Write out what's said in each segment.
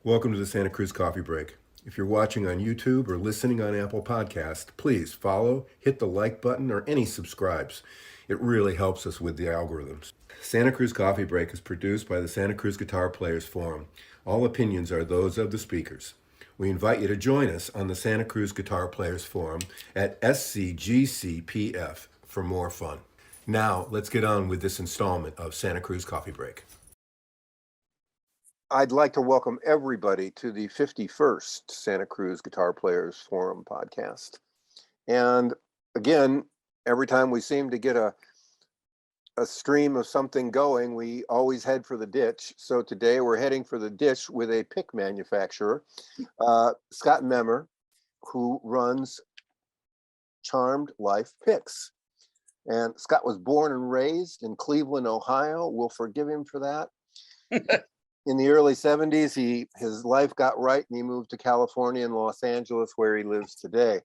Welcome to the Santa Cruz Coffee Break. If you're watching on YouTube or listening on Apple Podcast, please follow, hit the like button, or any subscribes. It really helps us with the algorithms. Santa Cruz Coffee Break is produced by the Santa Cruz Guitar Players Forum. All opinions are those of the speakers. We invite you to join us on the Santa Cruz Guitar Players Forum at SCGCPF for more fun. Now, let's get on with this installment of Santa Cruz Coffee Break. I'd like to welcome everybody to the 51st Santa Cruz Guitar Players Forum podcast. And again, every time we seem to get a stream of something going, we always head for the ditch. So today we're heading for the ditch with a pick manufacturer, Scott Memmer, who runs Charmed Life Picks. And Scott was born and raised in Cleveland, Ohio. We'll forgive him for that. In the early 70s, his life got right and he moved to California and Los Angeles, where he lives today.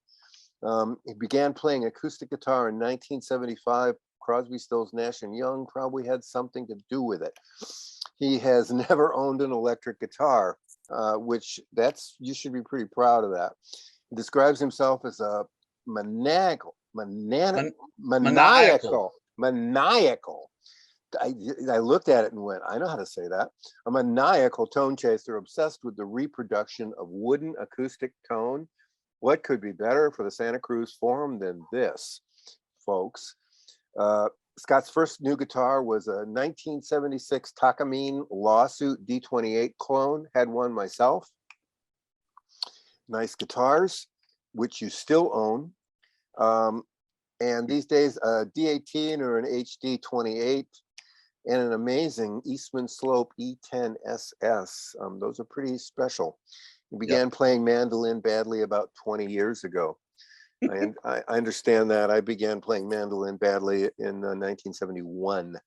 He began playing acoustic guitar in 1975. Crosby, Stills, Nash and Young probably had something to do with it. He has never owned an electric guitar, which you should be pretty proud of that. He describes himself as a maniacal. I looked at it and went, I know how to say that. A maniacal tone chaser obsessed with the reproduction of wooden acoustic tone. What could be better for the Santa Cruz Forum than this, folks? Scott's first new guitar was a 1976 Takamine Lawsuit D28 clone. Had one myself. Nice guitars, which you still own. And these days, a D18 or an HD28 and an amazing Eastman Slope E10 SS. Those are pretty special. He began playing mandolin badly about 20 years ago. And I understand that. I began playing mandolin badly in 1971.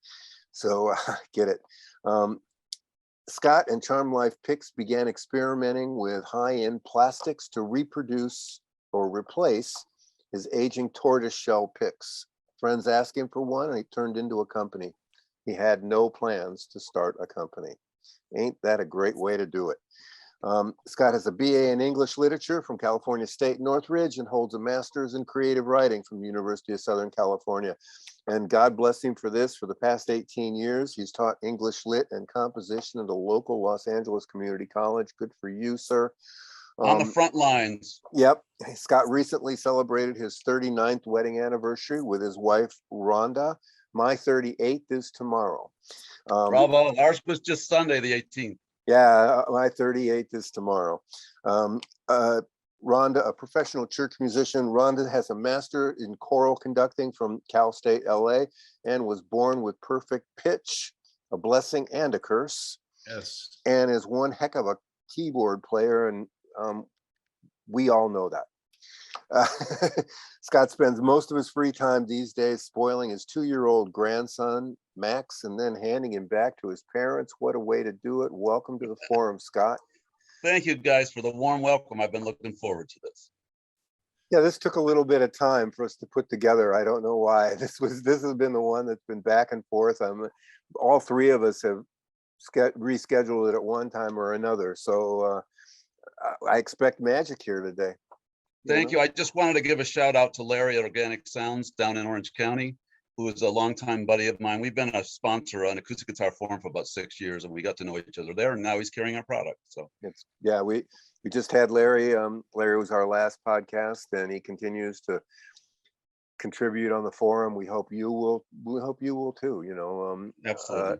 So I get it. Scott and Charm Life Picks began experimenting with high-end plastics to reproduce or replace his aging tortoiseshell picks. Friends asked him for one and he turned into a company. He had no plans to start a company. Ain't that a great way to do it? Scott has a BA in English Literature from California State Northridge and holds a master's in creative writing from the University of Southern California. And God bless him for this. For the past 18 years, he's taught English Lit and composition at a local Los Angeles community college. Good for you, sir. On the front lines. Yep. Scott recently celebrated his 39th wedding anniversary with his wife, Rhonda. My 38th is tomorrow. Bravo. Ours was just Sunday, the 18th. Yeah, my 38th is tomorrow. Rhonda, a professional church musician. Rhonda has a master in choral conducting from Cal State, LA, and was born with perfect pitch, a blessing and a curse. Yes. And is one heck of a keyboard player, and we all know that. Scott spends most of his free time these days spoiling his 2-year-old grandson, Max, and then handing him back to his parents. What a way to do it. Welcome to the forum, Scott. Thank you guys for the warm welcome. I've been looking forward to this. Yeah, this took a little bit of time for us to put together. I don't know why. This has been the one that's been back and forth. All three of us have rescheduled it at one time or another. So I expect magic here today. Thank you. I just wanted to give a shout out to Larry at Organic Sounds down in Orange County, who is a longtime buddy of mine. We've been a sponsor on Acoustic Guitar Forum for about 6 years, and we got to know each other there. And now he's carrying our product. So we just had Larry. Larry was our last podcast, and he continues to contribute on the forum. We hope you will. We hope you will too. Absolutely.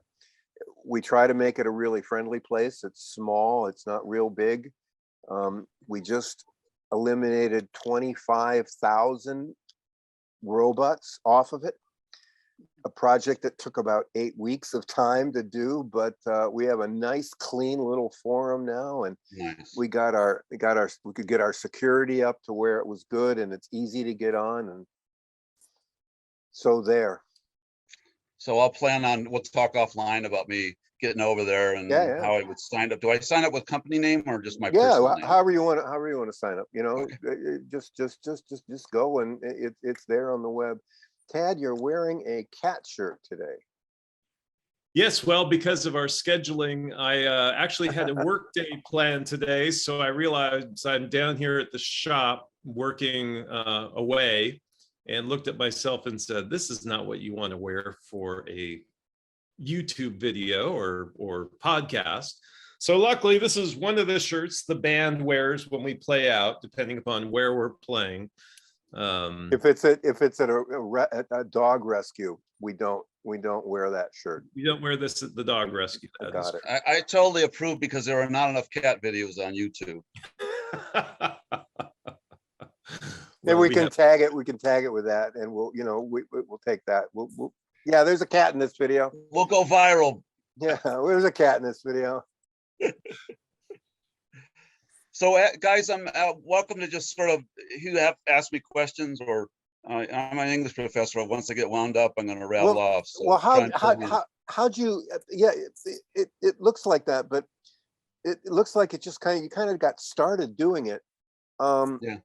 We try to make it a really friendly place. It's small. It's not real big. We just eliminated 25,000 robots off of it, a project that took about 8 weeks of time to do, but we have a nice clean little forum now, and nice. we could get our security up to where it was good and it's easy to get on, and so there. So we'll talk offline about me getting over there and how I would sign up. Do I sign up with company name or just my personal name? However you want to sign up, okay. just go, and it's there on the web. Tad, you're wearing a cat shirt today. Yes, well, because of our scheduling, I actually had a work day planned today, so I realized I'm down here at the shop working away, and looked at myself and said, "This is not what you want to wear for a YouTube video or podcast." So luckily, this is one of the shirts the band wears when we play out, depending upon where we're playing. If it's at a dog rescue, we don't wear that shirt. We don't wear this at the dog rescue. I got it. I totally approve because there are not enough cat videos on YouTube. Maybe we can tag it. We can tag it with that, and we'll take that. Yeah, there's a cat in this video. We'll go viral. Yeah, there's a cat in this video. So guys, I'm welcome to just sort of, if you have asked me questions, or I'm an English professor. Once I get wound up, I'm going to rattle off. So well, how'd you? Yeah, it looks like that, but it looks like it just you kind of got started doing it. Yeah.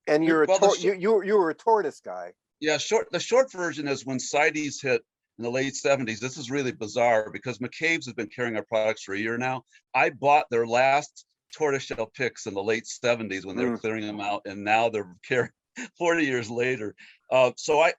And you were a tortoise guy. Yeah, the short version is when CITES hit in the late 70s. This is really bizarre because McCabe's has been carrying our products for a year now. I bought their last tortoiseshell picks in the late 70s when they were clearing them out, and now they're carrying 40 years later. So I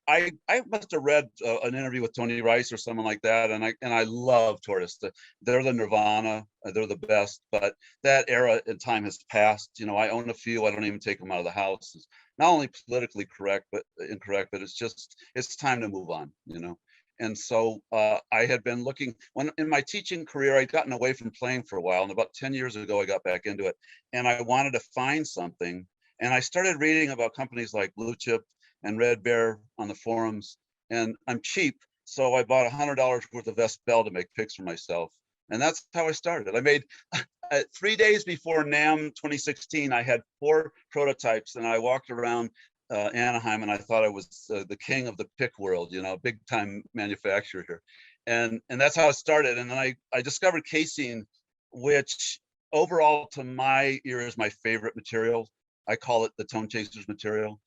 must have read an interview with Tony Rice or someone like that, and I love tortoise. They're the nirvana. They're the best. But that era in time has passed. You know, I own a few. I don't even take them out of the house. It's not only politically correct, but incorrect. But it's time to move on. You know. And so I had been looking, when in my teaching career, I'd gotten away from playing for a while, and about 10 years ago, I got back into it, and I wanted to find something. And I started reading about companies like Blue Chip and Red Bear on the forums, and I'm cheap, so I bought $100 worth of Vespel to make picks for myself. And that's how I started. I made 3 days before NAMM 2016, I had 4 prototypes, and I walked around Anaheim, and I thought I was the king of the pick world, you know, big time manufacturer here. And that's how it started. And then I discovered casein, which overall to my ear is my favorite material. I call it the tone chasers material.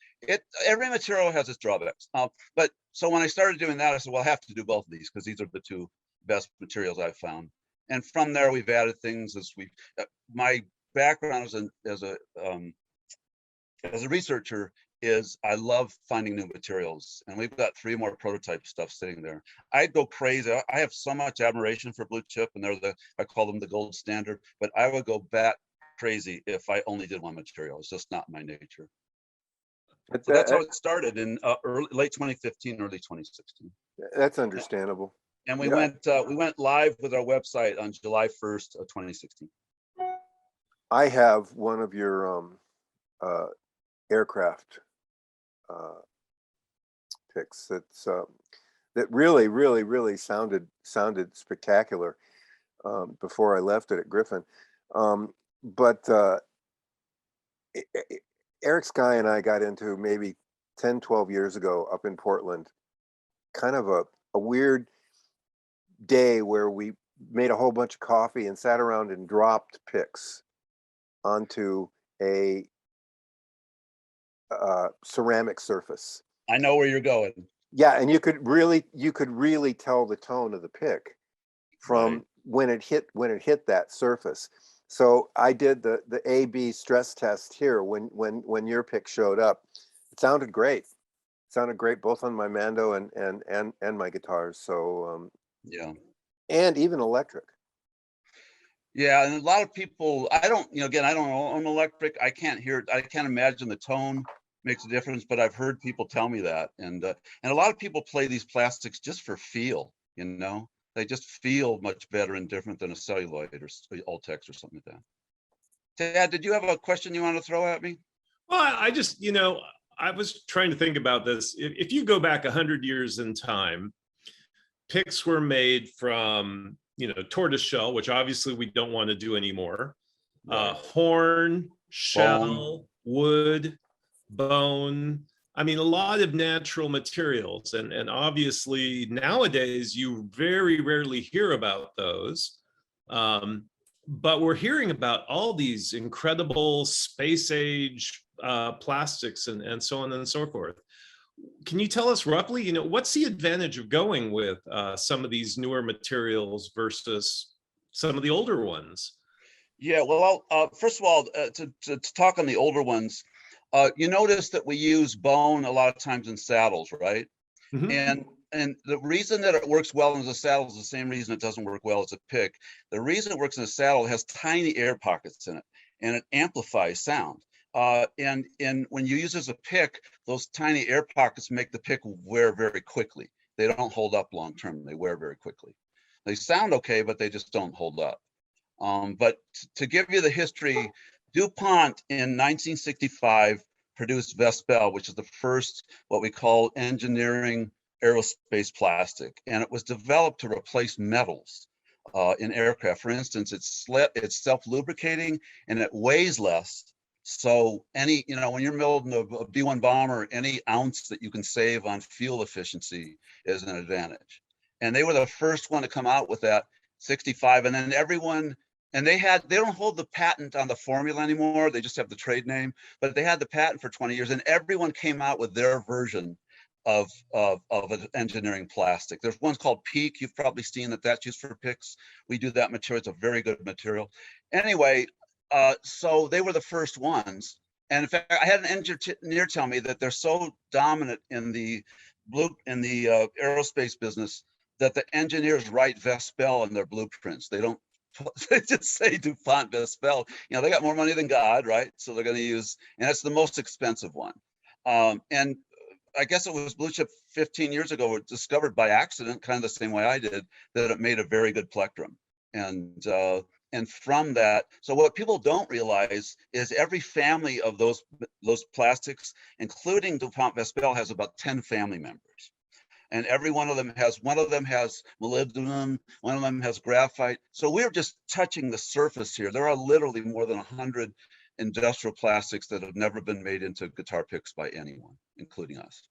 Every material has its drawbacks. But so when I started doing that, I said, well, I have to do both of these because these are the 2 best materials I've found. And from there, we've added things as my background as a researcher is I love finding new materials, and we've got 3 more prototype stuff sitting there. I'd go crazy. I have so much admiration for Blue Chip, and I call them the gold standard, but I would go bat crazy if I only did one material. It's just not my nature. So that's how it started in late 2015, early 2016. That's understandable. And we went live with our website on July 1st of 2016. I have one of your aircraft picks that really sounded spectacular before I left it at Griffin. But Eric Sky and I got into maybe 10, 12 years ago up in Portland, kind of a weird day where we made a whole bunch of coffee and sat around and dropped picks onto a ceramic surface. I know where you're going. Yeah, and you could really tell the tone of the pick from when it hit that surface. So I did the A/B stress test here when your pick showed up. It sounded great. It sounded great both on my Mando and my guitars. So yeah, and even electric. Yeah, and a lot of people, I don't own electric. I can't hear it. I can't imagine the tone makes a difference, but I've heard people tell me that. And a lot of people play these plastics just for feel, you know? They just feel much better and different than a celluloid or Ultex or something like that. Tad, did you have a question you want to throw at me? Well, I just, I was trying to think about this. If you go back 100 years in time, picks were made from, tortoise shell, which obviously we don't want to do anymore. Right. Horn, shell, wood, bone. I mean, a lot of natural materials. And obviously nowadays you very rarely hear about those. But we're hearing about all these incredible space age plastics and so on and so forth. can you tell us roughly, what's the advantage of going with some of these newer materials versus some of the older ones? Yeah, well, first of all, to talk on the older ones, you notice that we use bone a lot of times in saddles, right? Mhm. And the reason that it works well as a saddle is the same reason it doesn't work well as a pick. The reason it works in a saddle, it has tiny air pockets in it, and it amplifies sound. And when you use it as a pick, those tiny air pockets make the pick wear very quickly. They don't hold up long term. They wear very quickly. They sound okay, but they just don't hold up. But to give you the history, DuPont in 1965 produced Vespel, which is the first what we call engineering aerospace plastic, and it was developed to replace metals in aircraft. For instance, it's self-lubricating and it weighs less. So when you're building a B-1 bomber, any ounce that you can save on fuel efficiency is an advantage. And they were the first one to come out with that 65, and then everyone. And they don't hold the patent on the formula anymore. They just have the trade name, but they had the patent for 20 years, and everyone came out with their version of an engineering plastic. There's one's called Peak. You've probably seen that's used for picks. We do that material. It's a very good material. Anyway, so they were the first ones. And in fact, I had an engineer tell me that they're so dominant in the aerospace business that the engineers write Vespel in their blueprints. They don't. They just say DuPont Vespel. They got more money than God, right? So they're going to use, and it's the most expensive one. And I guess it was blue chip 15 years ago, discovered by accident, kind of the same way I did, that it made a very good plectrum. And from that, so what people don't realize is every family of those plastics, including DuPont Vespel, has about 10 family members. And every one of them has molybdenum, one of them has graphite. So we're just touching the surface here. There are literally more than 100 industrial plastics that have never been made into guitar picks by anyone, including us.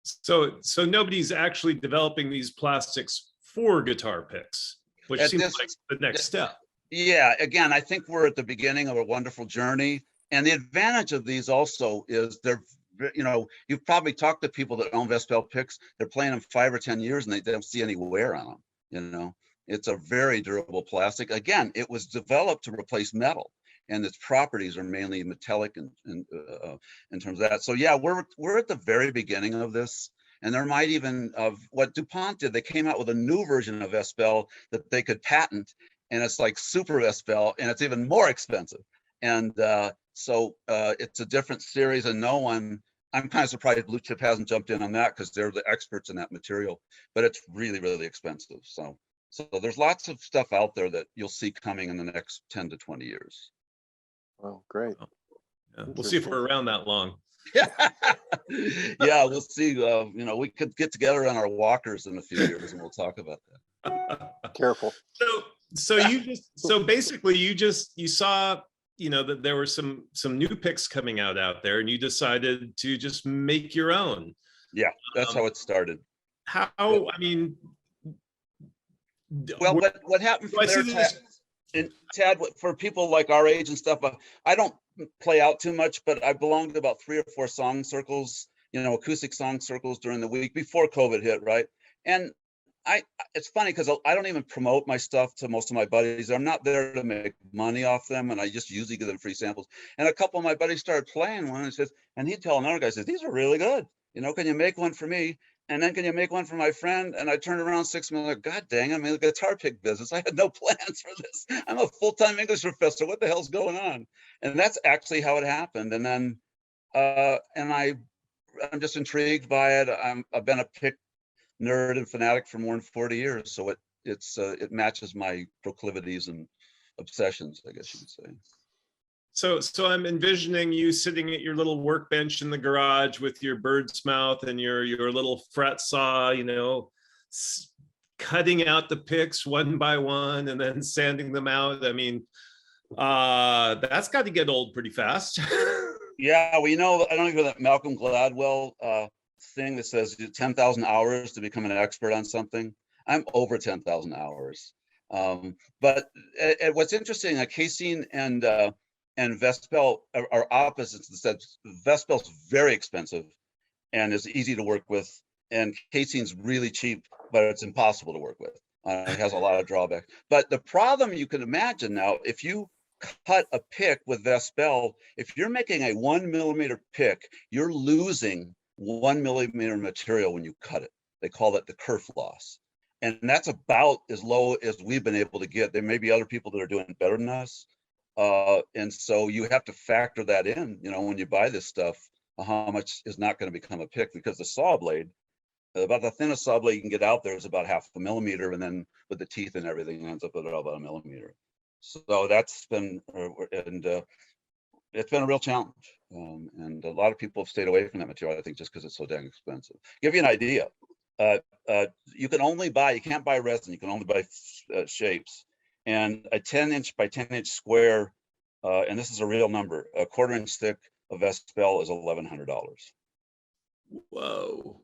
So nobody's actually developing these plastics for guitar picks, which seems like the next step. Yeah, again, I think we're at the beginning of a wonderful journey. And the advantage of these also is you've probably talked to people that own Vespel picks. They're playing them 5 or 10 years and they don't see any wear on them. It's a very durable plastic. Again, it was developed to replace metal, and its properties are mainly metallic in terms of that. So yeah, we're at the very beginning of this. And there might even, of what DuPont did, they came out with a new version of Vespel that they could patent, and it's like Super Vespel, and it's even more expensive. And so it's a different series, and I'm kind of surprised Blue Chip hasn't jumped in on that, because they're the experts in that material, but it's really, really expensive. So there's lots of stuff out there that you'll see coming in the next 10 to 20 years. Oh, great. Yeah, we'll see if we're around that long. Yeah, we'll see. We could get together on our walkers in a few years and we'll talk about that. Careful. So basically you saw that there were some new picks coming out there, and you decided to just make your own. Yeah, that's how it started. How, I mean, well, what happened from there, Tad, for people like our age and stuff, I don't play out too much, but I belonged to about 3 or 4 song circles, acoustic song circles during the week before COVID hit, right? And it's funny because I don't even promote my stuff to most of my buddies. I'm not there to make money off them, and I just usually give them free samples. And a couple of my buddies started playing one, and he'd tell another guy, says, "These are really good. Can you make one for me? And then can you make one for my friend?" And I turned around 6 months later, God dang, I'm in the guitar pick business. I had no plans for this. I'm a full-time English professor. What the hell's going on? And that's actually how it happened. And then, I'm just intrigued by it. I've been a pick nerd and fanatic for more than 40 years. So it matches my proclivities and obsessions, I guess you could say. So I'm envisioning you sitting at your little workbench in the garage with your bird's mouth and your little fret saw, cutting out the picks one by one and then sanding them out. I mean, that's got to get old pretty fast. Yeah, well, I don't know that Malcolm Gladwell thing that says 10,000 hours to become an expert on something. I'm over 10,000 hours. But what's interesting, Casein and and Vespel are opposites. Instead, Vespel's very expensive and is easy to work with, and casein's really cheap, but it's impossible to work with. It has a lot of drawbacks. But the problem you can imagine now, if you cut a pick with Vespel, if you're making a 1 millimeter pick, you're losing 1 millimeter material when you cut it. They call it the kerf loss. And that's about as low as we've been able to get. There may be other people that are doing better than us. And so you have to factor that in, when you buy this stuff, how much is not going to become a pick, because the saw blade, about the thinnest saw blade you can get out there is about 0.5 millimeter. And then with the teeth and everything, it ends up at about 1 millimeter. So that's been, it's been a real challenge. And a lot of people have stayed away from that material, I think, just because it's so dang expensive. Give you an idea. You can't buy resin, you can only buy shapes. And a 10-inch by 10-inch square, and this is a real number, a 1/4 inch thick of Vespel is $1,100. Whoa.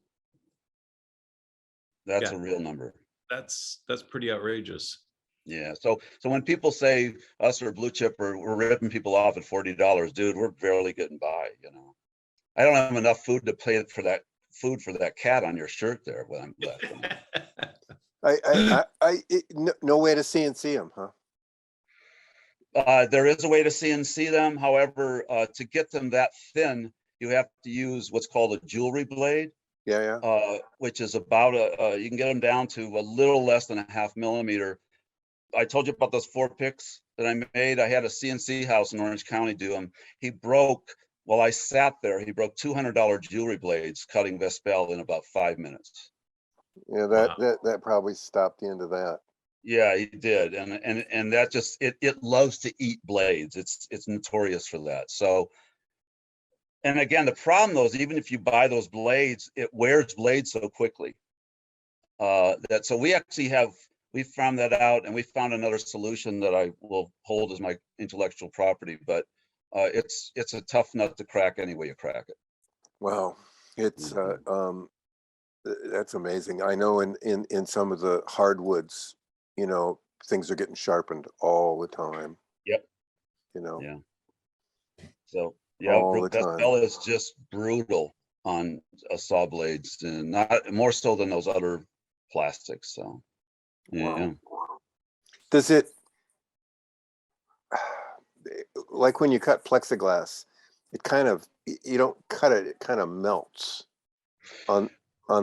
That's Yeah. a real number. That's pretty outrageous. Yeah. So when people say us or Blue Chip or we're ripping people off at $40, dude, we're barely getting by, I don't have enough food to pay for that cat on your shirt there when I'm left. No way to CNC them, huh? There is a way to CNC them. However, to get them that thin, you have to use what's called a jewelry blade. Yeah. Which is about you can get them down to a little less than 0.5 millimeter. I told you about those 4 picks that I made. I had a CNC house in Orange County do them. While I sat there, he broke $200 jewelry blades cutting Vespel in about 5 minutes. Yeah, that probably stopped the end of that. Yeah, he did. And that just, it loves to eat blades. It's notorious for that. So, and again, the problem though is even if you buy those blades, it wears blades so quickly. So we found that out, and we found another solution that I will hold as my intellectual property, but it's a tough nut to crack any way you crack it. Wow, it's that's amazing. I know in some of the hardwoods, things are getting sharpened all the time. Yep. Yeah. So yeah, Vespel is just brutal on saw blades, and not more so than those other plastics. So yeah. Wow. Does it, like when you cut plexiglass, you don't cut it, it kind of melts on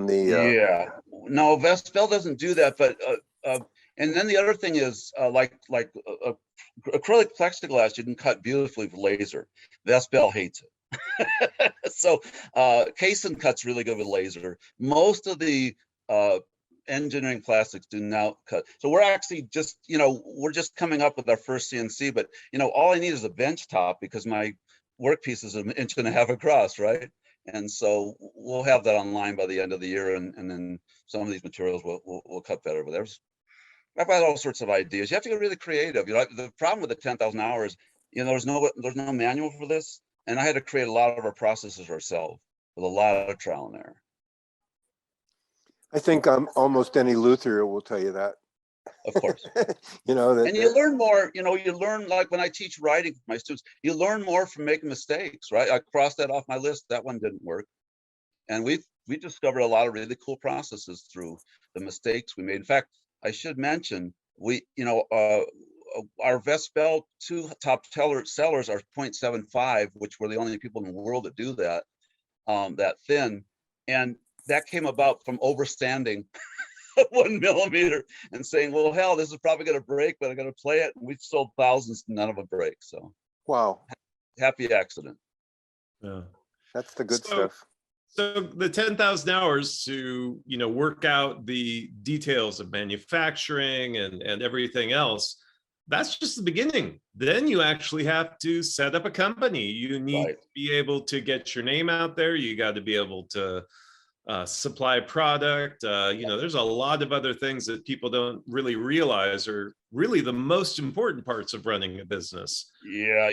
the yeah. No, Vespel doesn't do that, but and then the other thing is like acrylic plexiglass you can cut beautifully with laser. Vespel hates it. So Cason cuts really good with laser. Most of the engineering plastics do not cut. So we're actually just, we're just coming up with our first CNC, but all I need is a bench top because my workpiece is 1.5 inches across, right? And so we'll have that online by the end of the year, and then some of these materials will cut better. But I've got all sorts of ideas. You have to get really creative. The problem with the 10,000 hours, there's no manual for this, and I had to create a lot of our processes ourselves with a lot of trial and error. I think almost any Luther will tell you that. Of course. And you learn more, you learn, like when I teach writing for my students, you learn more from making mistakes, right? I crossed that off my list. That one didn't work. And we discovered a lot of really cool processes through the mistakes we made. In fact, I should mention, our Vespel 2 top sellers are 0.75, which we're the only people in the world that do that, that thin. And that came about from overstanding 1 millimeter and saying, well, hell, this is probably going to break, but I'm going to play it. And we've sold thousands, none of them break. So, wow, happy accident. Yeah, that's the good stuff. So the 10,000 hours to, work out the details of manufacturing and everything else, that's just the beginning. Then you actually have to set up a company. You need to be able to get your name out there. You got to be able to supply product. There's a lot of other things that people don't really realize are really the most important parts of running a business. Yeah,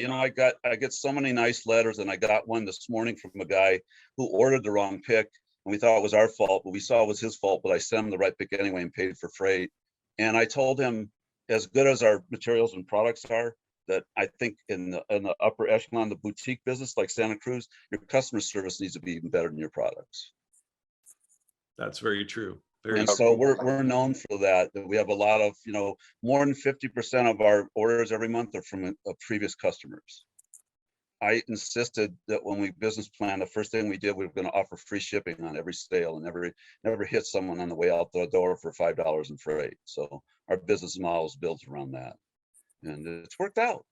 I get so many nice letters, and I got one this morning from a guy who ordered the wrong pick, and we thought it was our fault, but we saw it was his fault, but I sent him the right pick anyway and paid for freight. And I told him, as good as our materials and products are, that I think in the upper echelon, the boutique business like Santa Cruz, your customer service needs to be even better than your products. That's very true. Very And true. so we're known for that. We have a lot of, more than 50% of our orders every month are from previous customers. I insisted that when we business planned, the first thing we did, we were going to offer free shipping on every sale and never hit someone on the way out the door for $5 in freight. So our business model is built around that. And it's worked out,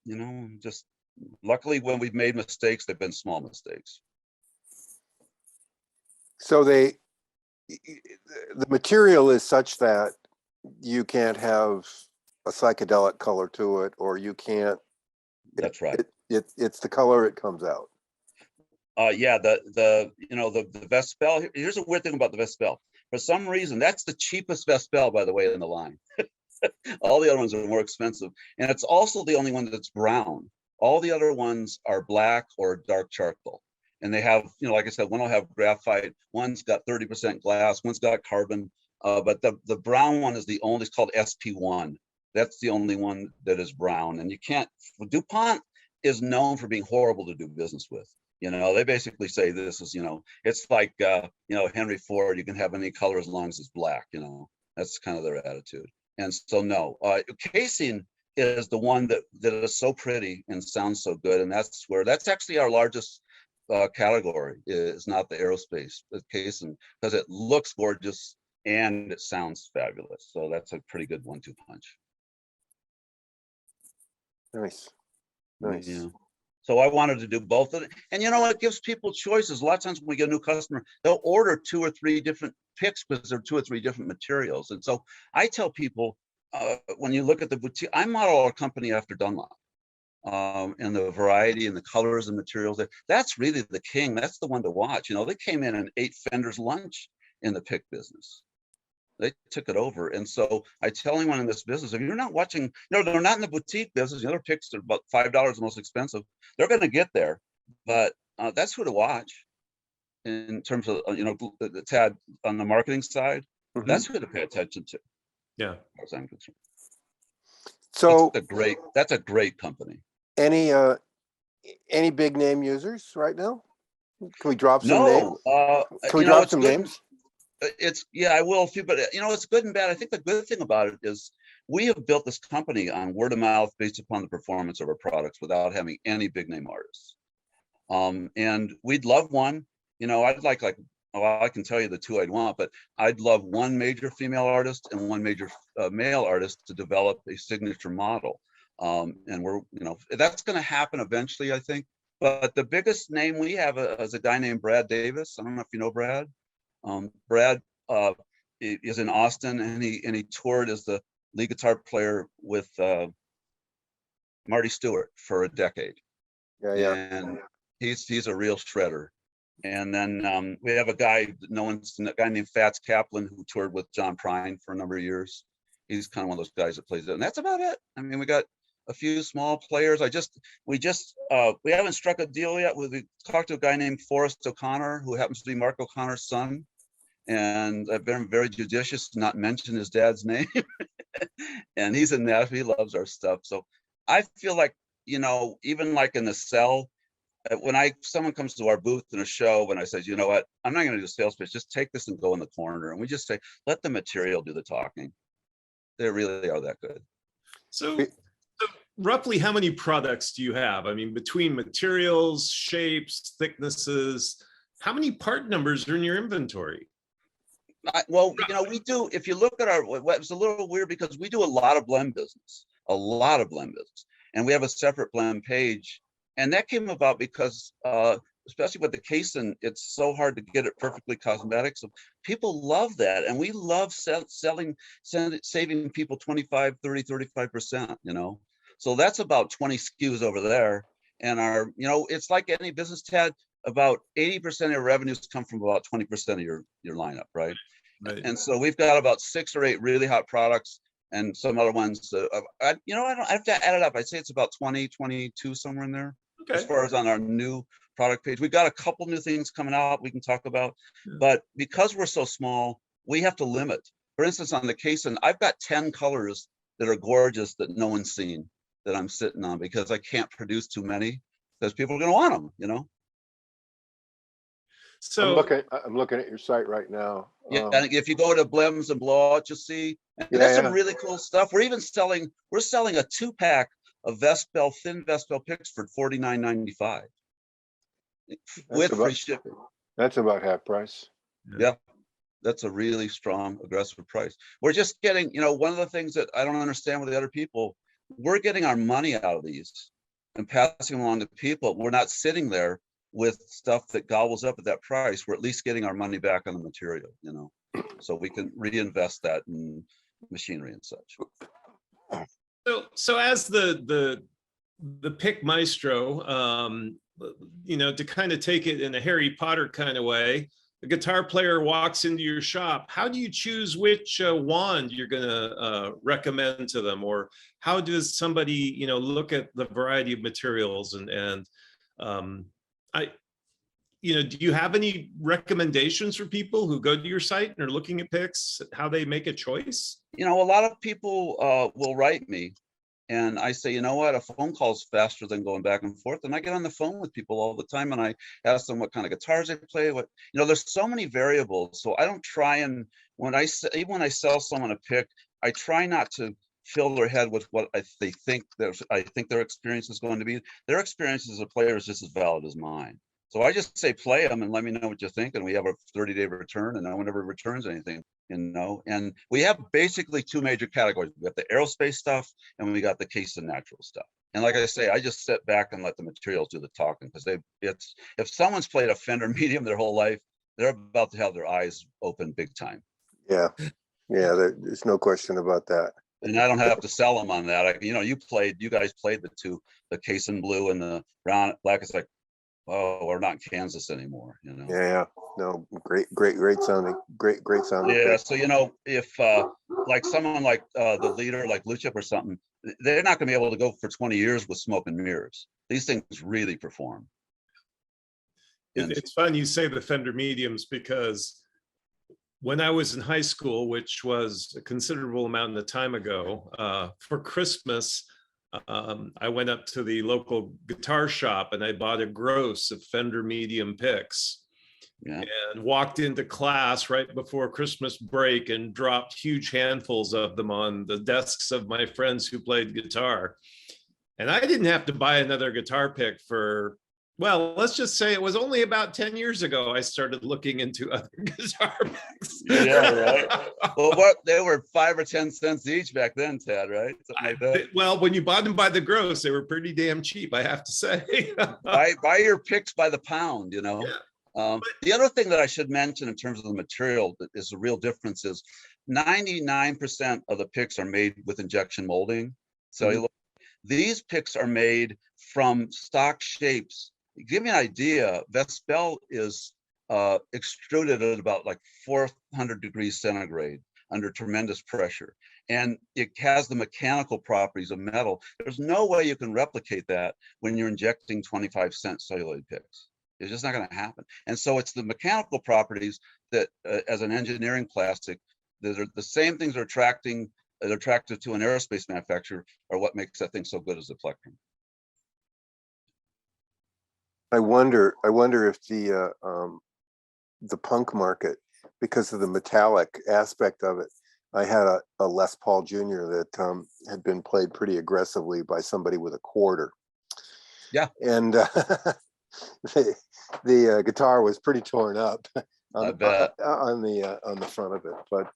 just luckily when we've made mistakes, they've been small mistakes. So the material is such that you can't have a psychedelic color to it, or you can't. That's right. It's the color it comes out. Yeah, the Vespel. Here's a weird thing about the Vespel. For some reason, that's the cheapest Vespel, by the way, in the line. All the other ones are more expensive, and it's also the only one that's brown. All the other ones are black or dark charcoal, and they have, like I said, one will have graphite, one's got 30% glass, one's got carbon, but the brown one is the only. It's called SP1. That's the only one that is brown, and you can't. DuPont is known for being horrible to do business with. They basically say this is, it's like, Henry Ford, you can have any color as long as it's black, that's kind of their attitude. And so, no, casing is the one that is so pretty and sounds so good. And that's actually our largest category, is not the aerospace, the casing, because it looks gorgeous and it sounds fabulous. So that's a pretty good 1-2 punch. Nice. Yeah. So I wanted to do both of it. And it gives people choices. A lot of times when we get a new customer, they'll order 2 or 3 different picks because they're 2 or 3 different materials. And so I tell people, when you look at the boutique, I model our company after Dunlop. And the variety and the colors and materials, that's really the king. That's the one to watch. They came in and ate Fender's lunch in the pick business. They took it over. And so I tell anyone in this business, if you're not watching, they're not in the boutique business. The other picks are about $5 the most expensive. They're going to get there, but that's who to watch in terms of, Tad, on the marketing side. Mm-hmm. That's who to pay attention to. Yeah. As far as I'm concerned. So that's a great company. Any big name users right now? Can we drop some names? Can we drop some names? I will a few, but it's good and bad. I think the good thing about it is we have built this company on word of mouth based upon the performance of our products without having any big name artists. And we'd love one, I'd like, I can tell you the 2 I'd want, but I'd love one major female artist and one major male artist to develop a signature model. And we're, that's going to happen eventually, I think. But the biggest name we have is a guy named Brad Davis. I don't know if you know Brad. Brad is in Austin, and he toured as the lead guitar player with Marty Stewart for a decade. Yeah. And he's a real shredder. And then we have a guy named Fats Kaplan who toured with John Prine for a number of years. He's kind of one of those guys that plays it, and that's about it. I mean, we got a few small players. We haven't struck a deal yet. We talked to a guy named Forrest O'Connor, who happens to be Mark O'Connor's son. And I've been very judicious to not mention his dad's name. And he's in Nashville. He loves our stuff. So I feel like, even like in the cell, when someone comes to our booth in a show, and I say, you know what, I'm not going to do a sales pitch, just take this and go in the corner. And we just say, let the material do the talking. They really are that good. So roughly how many products do you have? I mean, between materials, shapes, thicknesses, how many part numbers are in your inventory? Well, we do, if you look at it's a little weird because we do a lot of blend business, and we have a separate blend page. And that came about because, especially with the casing, it's so hard to get it perfectly cosmetic. So people love that. And we love saving people 25, 30, 35%, So that's about 20 SKUs over there. And it's like any business, Tad, about 80% of your revenues come from about 20% of your lineup, right? Right. And so we've got about 6 or 8 really hot products and some other ones. I have to add it up. I'd say it's about 20, 22, somewhere in there. Okay. As far as on our new product page. We've got a couple new things coming out we can talk about. Yeah. But because we're so small, we have to limit. For instance, on the casing, I've got 10 colors that are gorgeous that no one's seen, that I'm sitting on because I can't produce too many because people are going to want them, you know? So I'm looking at your site right now. Yeah, and if you go to Blems and Blowouts, you'll see, and Yeah, there's some yeah. really cool stuff. We're selling a 2-pack of Vespel, thin Vespel picks for $49.95 with free shipping. That's about half price. Yeah, that's a really strong, aggressive price. We're just getting, you know, one of the things that I don't understand with the other people, we're getting our money out of these and passing them along to people. We're not sitting there with stuff that gobbles up at that price. We're at least getting our money back on the material, you know, so we can reinvest that in machinery and such. So as the pick maestro, you know, to kind of take it in a Harry Potter kind of way, the guitar player walks into your shop. How do you choose which wand you're going to recommend to them, or how does somebody, you know, look at the variety of materials and you know, do you have any recommendations for people who go to your site and are looking at picks, how they make a choice? You know, a lot of people will write me and I say, you know what, a phone call is faster than going back and forth. And I get on the phone with people all the time and I ask them what kind of guitars they play, what, you know, there's so many variables. So I don't try and even when I sell someone a pick, I try not to fill their head with what I think their experience is going to be. Their experience as a player is just as valid as mine. So I just say, play them and let me know what you think. And we have a 30-day return and no one ever returns anything, you know. And we have basically 2 major categories. We got the aerospace stuff and we got the case and natural stuff. And like I say, I just sit back and let the materials do the talking because if someone's played a Fender medium their whole life, they're about to have their eyes open big time. Yeah, there's no question about that. And I don't have to sell them on that. You know, you guys played the case and blue and the brown black. It's like, oh, we're not in Kansas anymore, you know. Yeah, no, great sounding, great sounding. Yeah, pick. so you know, if like someone like the leader, like Luchip or something, they're not going to be able to go for 20 years with smoke and mirrors. These things really perform. It's fun you say the Fender mediums, because when I was in high school, which was a considerable amount of time ago, for Christmas, I went up to the local guitar shop and I bought a gross of Fender medium picks, and walked into class right before Christmas break and dropped huge handfuls of them on the desks of my friends who played guitar. And I didn't have to buy another guitar pick for, well, let's just say it was only about 10 years ago I started looking into other guitar picks. Yeah, right. Well, what, they were 5 or 10 cents each back then, Ted, right? Something like that. Well, when you bought them by the gross, they were pretty damn cheap, I have to say. buy your picks by the pound, you know. Yeah. The other thing that I should mention in terms of the material that is the real difference is 99% of the picks are made with injection molding. So these picks are made from stock shapes. Give me an idea, Vespel is extruded at about like 400 degrees centigrade under tremendous pressure. And it has the mechanical properties of metal. There's no way you can replicate that when you're injecting 25-cent celluloid picks. It's just not going to happen. And so it's the mechanical properties that, as an engineering plastic, that are the same things that are attractive to an aerospace manufacturer are what makes that thing so good as a plectrum. I wonder if the punk market, because of the metallic aspect of it. I had a Les Paul Jr. that had been played pretty aggressively by somebody with a quarter. Yeah. And the guitar was pretty torn up I bet. on the front of it. But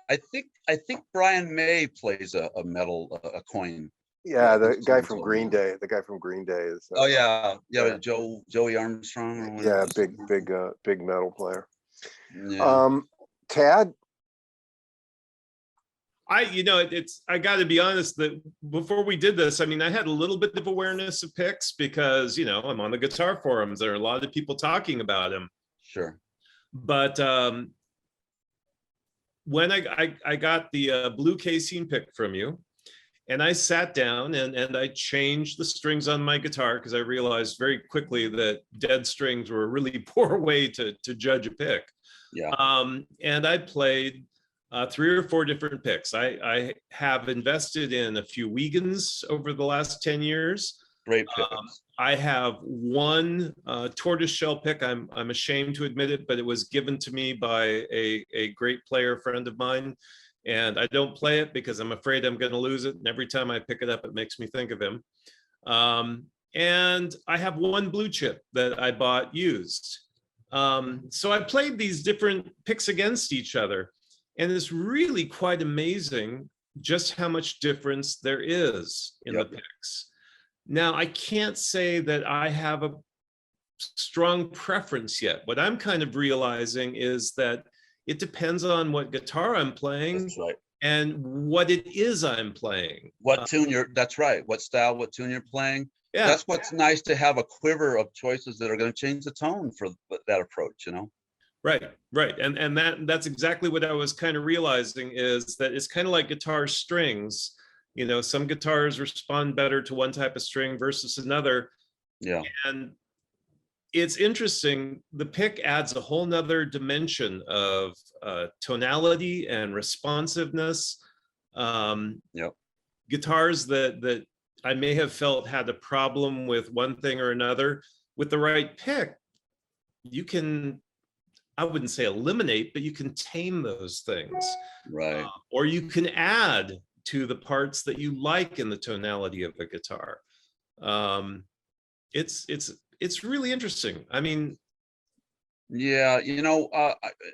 I think Brian May plays a metal a coin. yeah, the guy from Green Day. The guy from Green Day is. Oh yeah, Joey Armstrong. Or yeah, big metal player. Yeah. Tad. I got to be honest that before we did this, I mean, I had a little bit of awareness of picks because, you know, I'm on the guitar forums. There are a lot of people talking about them. Sure. But when I got the blue casein pick from you, and I sat down and I changed the strings on my guitar because I realized very quickly that dead strings were a really poor way to judge a pick. Yeah. And I played 3 or 4 different picks. I have invested in a few Wiegans over the last 10 years. Great picks. I have one tortoiseshell pick. I'm ashamed to admit it, but it was given to me by a great player friend of mine. And I don't play it because I'm afraid I'm going to lose it. And every time I pick it up, it makes me think of him. And I have one blue chip that I bought used. So I played these different picks against each other. And it's really quite amazing just how much difference there is in the picks. Now, I can't say that I have a strong preference yet. What I'm kind of realizing is that it depends on what guitar I'm playing. That's right. And what it is I'm playing. What tune that's right. What style, what tune you're playing. Yeah. That's what's nice, to have a quiver of choices that are going to change the tone for that approach, you know? Right. And that's exactly what I was kind of realizing, is that it's kind of like guitar strings. You know, some guitars respond better to one type of string versus another. Yeah. And it's interesting. The pick adds a whole nother dimension of tonality and responsiveness. Guitars that I may have felt had a problem with one thing or another, with the right pick, you can, I wouldn't say eliminate, but you can tame those things. Right. Or you can add to the parts that you like in the tonality of a guitar. It's really interesting. I mean, yeah, you know,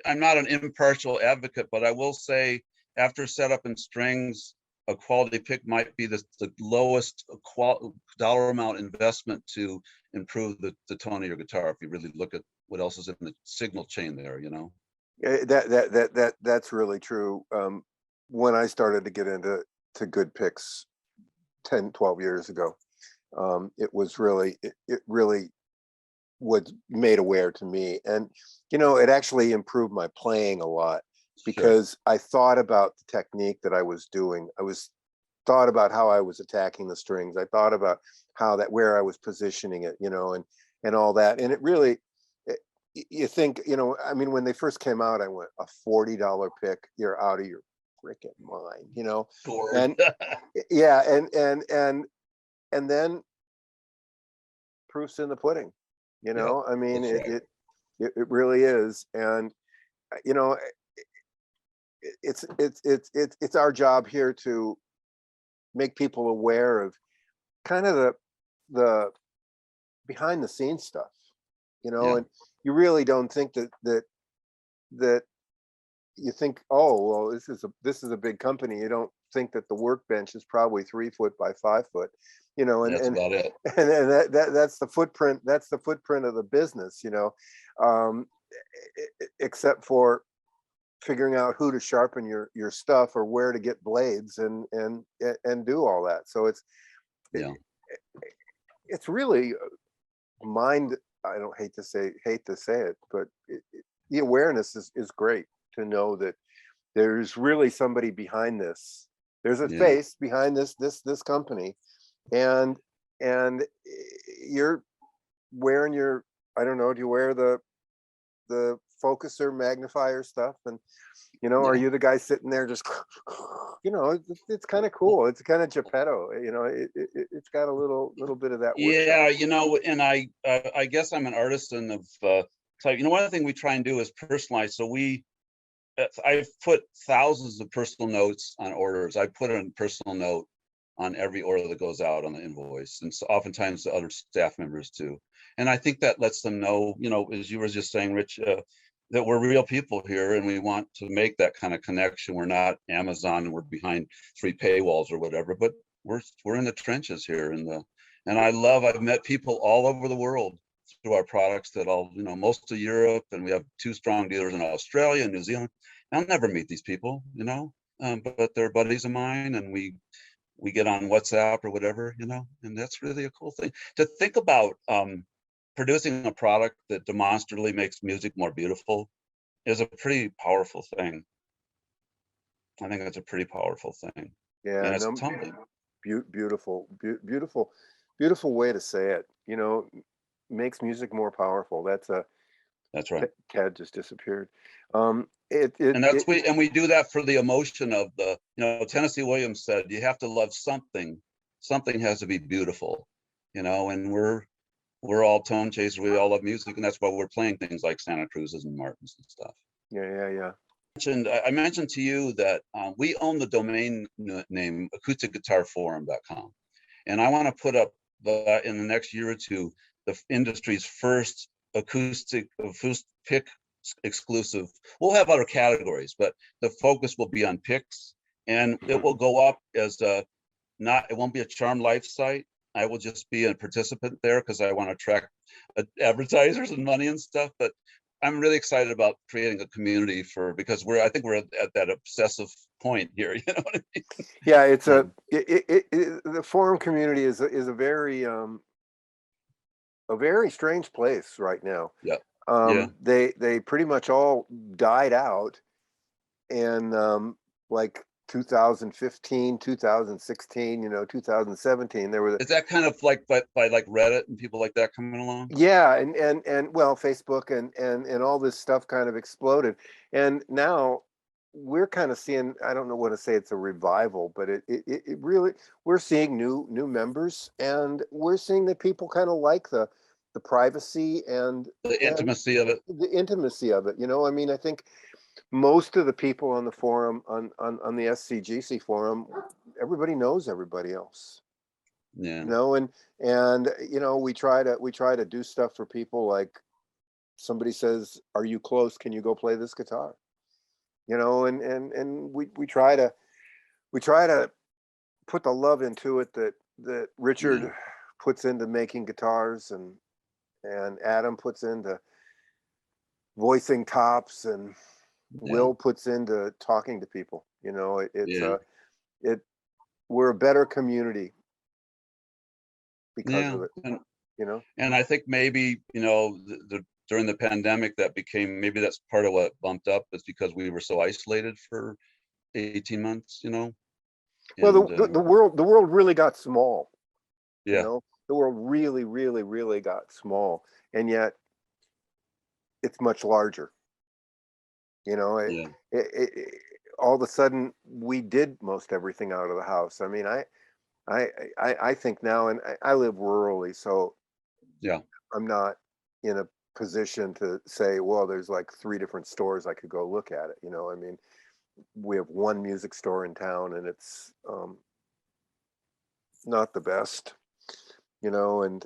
I'm not an impartial advocate, but I will say, after setup and strings, a quality pick might be the lowest dollar amount investment to improve the tone of your guitar, if you really look at what else is in the signal chain there, you know? That's really true. When I started to get into good picks 10, 12 years ago, it was really, it really was made aware to me. And, you know, it actually improved my playing a lot, because I thought about the technique that I was doing. Thought about how I was attacking the strings. I thought about where I was positioning it, you know, and all that. And it really, you think, you know, I mean, when they first came out, I went, a $40 pick, you're out of your freaking mind, you know? And yeah, and then proof's in the pudding, you know? I mean, it really is. And, you know, it's our job here to make people aware of kind of the behind the scenes stuff, you know. And you really don't think that you think, oh well, this is a big company. You don't think that the workbench is probably 3 foot by 5 foot, you know. And that's about it. And that's the footprint. That's the footprint of the business, you know. Except for figuring out who to sharpen your stuff, or where to get blades, and do all that. So it's really mind. I don't hate to say it, but the awareness is great to know that there's really somebody behind this. There's a face behind this company, and you're wearing your, I don't know, do you wear the focuser magnifier stuff, and you know, are you the guy sitting there just, you know, it's kind of cool. It's kind of Geppetto, you know. It's got a little bit of that. Yeah, you know, and I guess I'm an artisan of type. You know, one of the things we try and do is personalize. So I've put thousands of personal notes on orders. I put a personal note on every order that goes out on the invoice, and so oftentimes the other staff members too. And I think that lets them know, you know, as you were just saying, Rich, that we're real people here, and we want to make that kind of connection. We're not Amazon and we're behind 3 paywalls or whatever, but we're in the trenches here. And I've met people all over the world through our products, that all, you know, most of Europe, and we have 2 strong dealers in Australia and New Zealand. I'll never meet these people, you know, but they're buddies of mine, and we get on WhatsApp or whatever, you know, and that's really a cool thing to think about. Producing a product that demonstrably makes music more beautiful is a pretty powerful thing. I think that's a pretty powerful thing. Yeah, and it's humbling. Beautiful way to say it. You know, makes music more powerful. That's That's right. Tad just disappeared. And we do that for the emotion of the, Tennessee Williams said, you have to love something. Something has to be beautiful, and we're all tone chasers. We all love music, and that's why we're playing things like Santa Cruz's and Martins and stuff. Yeah. I mentioned to you that we own the domain name acousticguitarforum.com, and I want to put up in the next year or two the industry's first acoustic pick exclusive. We'll have other categories, but the focus will be on picks, and it will go up as it won't be a Charm Life site. I will just be a participant there because I want to attract advertisers and money and stuff. But I'm really excited about creating a community because I think we're at that obsessive point here. You know what I mean? Yeah, it's the forum community is a very strange place right now. Yeah. They pretty much all died out, and like 2015, 2016, 2017, there was. Is that kind of like by like Reddit and people like that coming along? Yeah, and well, Facebook and all this stuff kind of exploded, and now we're kind of seeing, I don't know what to say, it's a revival, but it really, we're seeing new members, and we're seeing that people kind of like the privacy and the intimacy of it. The intimacy of it. I mean, I think most of the people on the forum, on the SCGC forum, everybody knows everybody else. Yeah. And we try to do stuff for people, like somebody says, "Are you close? Can you go play this guitar?" And we try to put the love into it that Richard puts into making guitars, and Adam puts into voicing tops, and Will puts into talking to people. We're a better community because of it. And I think maybe during the pandemic that's part of what bumped up, is because we were so isolated for 18 months. Well, the world really got small. Yeah. The world really, really, really got small, and yet it's much larger. All of a sudden we did most everything out of the house. I mean, I think now, and I live rurally, so I'm not in a position to say, well, there's like 3 different stores I could go look at it. I mean, we have one music store in town, and it's not the best, and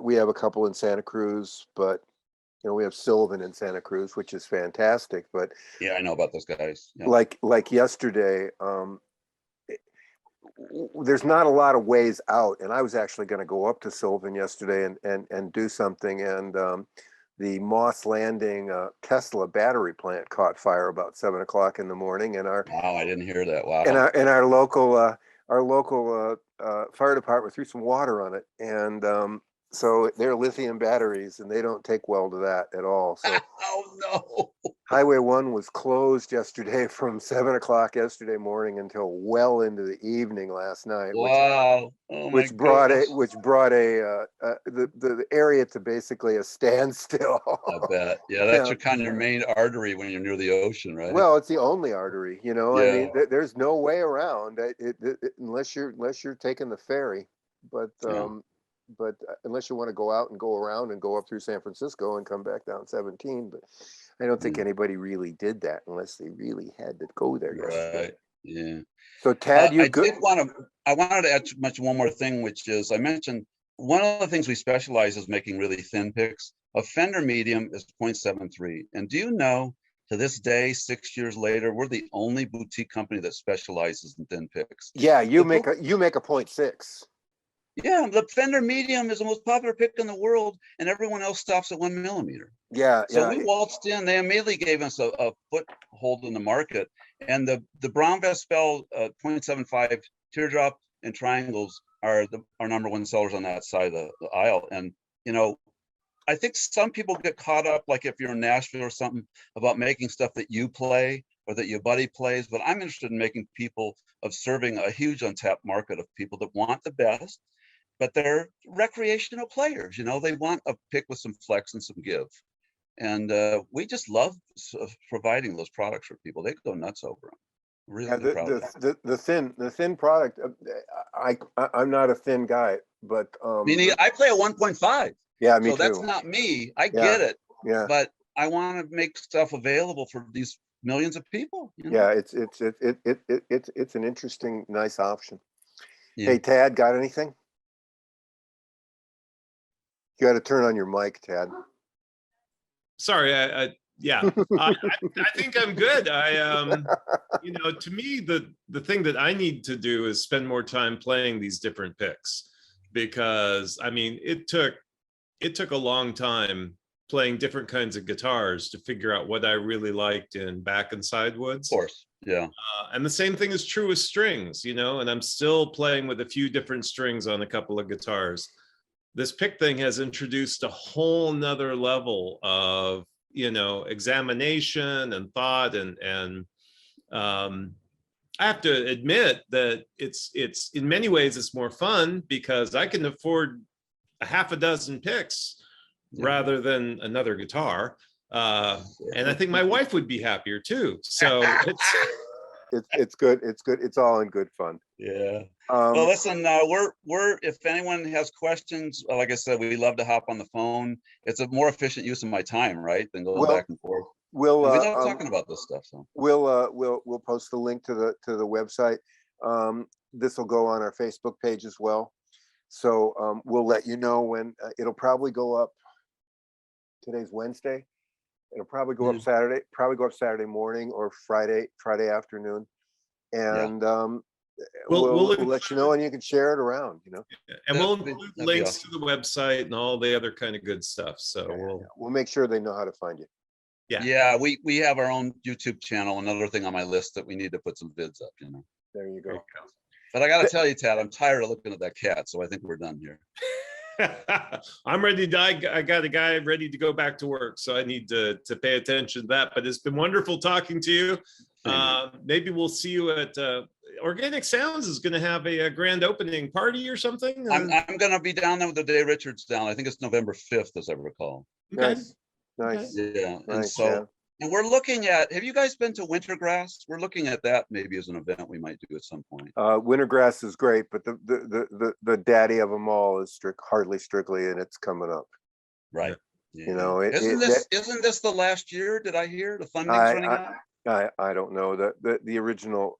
we have a couple in Santa Cruz, but we have Sylvan in Santa Cruz, which is fantastic. But yeah, I know about those guys. Yeah. Like yesterday, there's not a lot of ways out, and I was actually going to go up to Sylvan yesterday and do something, and the Moss Landing Tesla battery plant caught fire about 7 o'clock in the morning, and wow, I didn't hear that. Wow. And our local fire department threw some water on it, and so they're lithium batteries, and they don't take well to that at all. So oh no. Highway 1 was closed yesterday from 7 o'clock yesterday morning until well into the evening last night. Wow. Which brought the area to basically a standstill. I bet. Yeah, that's your main artery when you're near the ocean, right? Well, it's the only artery. I mean, there's no way around it, unless you're taking the ferry. But unless you want to go out and go around and go up through San Francisco and come back down 17, but I don't think anybody really did that unless they really had to go there yesterday. Right. Yeah. So Tad, I wanted to add one more thing, which is, I mentioned one of the things we specialize is making really thin picks. A Fender medium is 0.73. And do you know, to this day, 6 years later, we're the only boutique company that specializes in thin picks. Yeah, you make a 0.6. Yeah, the Fender medium is the most popular pick in the world, and everyone else stops at 1 millimeter. Yeah. So we waltzed in. They immediately gave us a foothold in the market, and the Brown Vespel 0.75 teardrop and triangles are our number 1 sellers on that side of the aisle. And I think some people get caught up, like if you're in Nashville or something, about making stuff that you play or that your buddy plays. But I'm interested in serving a huge untapped market of people that want the best. but they're recreational players, they want a pick with some flex and some give. And we just love providing those products for people. They go nuts over them. Really proud of that. The thin product. I'm not a thin guy, but Meaning I play a 1.5. yeah, me so too. that's not me. I get it. Yeah, But I want to make stuff available for these millions of people. Yeah, it's an interesting, nice option. Yeah. Hey, Tad, got anything? You got to turn on your mic, Tad. Sorry, yeah, I think I'm good. To me, the thing that I need to do is spend more time playing these different picks, because I mean, it took a long time playing different kinds of guitars to figure out what I really liked in back and side woods. Of course, yeah. And the same thing is true with strings, and I'm still playing with a few different strings on a couple of guitars. This pick thing has introduced a whole nother level of, examination and thought. And I have to admit that it's in many ways, it's more fun because I can afford a half a dozen picks rather than another guitar. And I think my wife would be happier too. So it's good. It's good. It's all in good fun. Yeah. Well, listen, we're if anyone has questions, like I said, we love to hop on the phone. It's a more efficient use of my time, right, than going back and forth. We love talking about this stuff. So we'll post the link to the website. This will go on our Facebook page as well. So we'll let you know when it'll probably go up. Today's Wednesday. It'll probably go up Saturday. Probably go up Saturday morning or Friday afternoon, and we'll let you know, and you can share it around. And we'll include links to the website and all the other kind of good stuff. So we'll make sure they know how to find you. Yeah, we have our own YouTube channel. Another thing on my list that we need to put some vids up. There you go. But I got to tell you, Tad, I'm tired of looking at that cat, so I think we're done here. I'm ready to die. I got a guy ready to go back to work, so I need to pay attention to that. But it's been wonderful talking to you. Maybe we'll see you at Organic Sounds is going to have a grand opening party or something. I'm going to be down there with the day Richard's down. I think it's November 5th, as I recall. Okay. Nice. Yeah. And Nice, so, and we're looking at, have you guys been to Wintergrass? We're looking at that maybe as an event we might do at some point. Wintergrass is great, but the daddy of them all is Hardly Strictly, and it's coming up. Right. Yeah. Isn't this the last year? Did I hear the funding's running out? I don't know. The original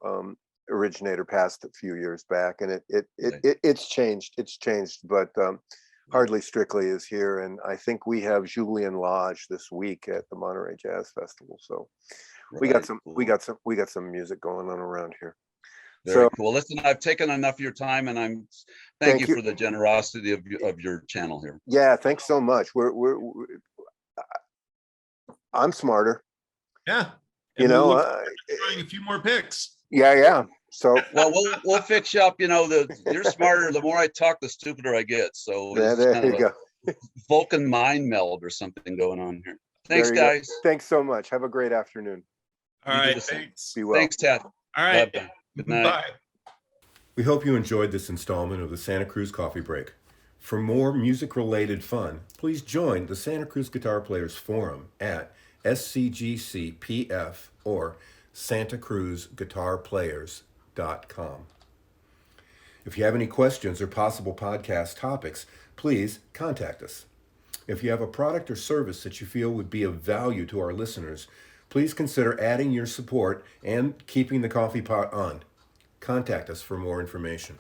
originator passed a few years back, and it's changed. It's changed, but Hardly Strictly is here, and I think we have Julian Lodge this week at the Monterey Jazz Festival. So we got some music going on around here. Very cool. Listen, I've taken enough of your time, and thank you for the generosity of your channel here. Yeah, thanks so much. I'm smarter. Yeah. And trying a few more picks. Yeah. So well, we'll fix you up. You're smarter. The more I talk, the stupider I get. So there you go. Vulcan mind meld or something going on here. Thanks, guys. Thanks so much. Have a great afternoon. All right. Thanks. Be well. Thanks, Tad. All right. Bye. Good night. Bye. We hope you enjoyed this installment of the Santa Cruz Coffee Break. For more music-related fun, please join the Santa Cruz Guitar Players Forum at SCGCPF or SantaCruzGuitarPlayers.com. If you have any questions or possible podcast topics, please contact us. If you have a product or service that you feel would be of value to our listeners, please consider adding your support and keeping the coffee pot on. Contact us for more information.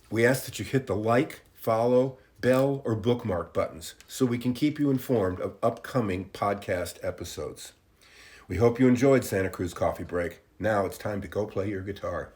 We ask that you hit the like, follow, bell, or bookmark buttons so we can keep you informed of upcoming podcast episodes. We hope you enjoyed Santa Cruz Coffee Break. Now it's time to go play your guitar.